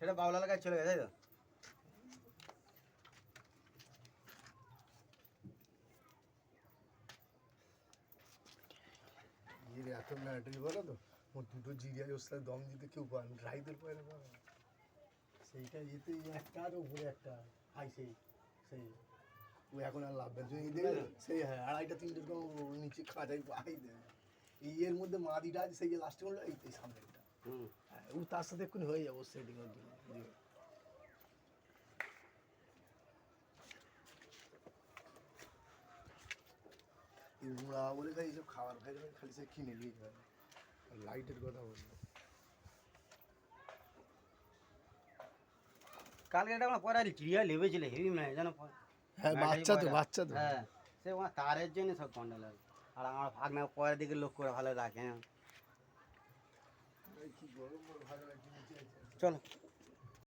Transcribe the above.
সেটা বাউলার কাছে চলে গেছে তাই তো? এর এত ম্যাটারি বলো তো, ওর দুটো জিরিয়ায় ওর সাথে দম দিতে কেউ পারে না, রাইদের পারে না। সেইটা এতে একটা আর উপরে একটা হাই সেই সেই ও এখন আর লাভ দেয় এই দেখলে সেই হ্যাঁ 2.5-3 রকম নিচে খাঁচাই পাই দেয়। এই এর মধ্যে মাদিটা আছে সেই যে লাস্টে হলো এই সামনেটা। হ্যাঁ ও তার সাথে এক্ষুনি হয়ে যাবো সেটিং ওর জন্য। এই মুড়া বলে খাই এইসব খাবার খাই খালি সে কিনে নিয়ে যায়। আর লাইটের কথা বললো কালকে একটা আমার পরে চিড়িয়া লেবেছিল হেভি ম্যাচ জানো? হ্যাঁ বাচ্চা তো বাচ্চা তো হ্যাঁ সে ওনার তারের জন্য সব কন্ডাল আর আমার ভাগনা পরের দিকে লোক করে ভালো রাখে না। কি গরম ভালো লাগছে নিচে আছে। চলো।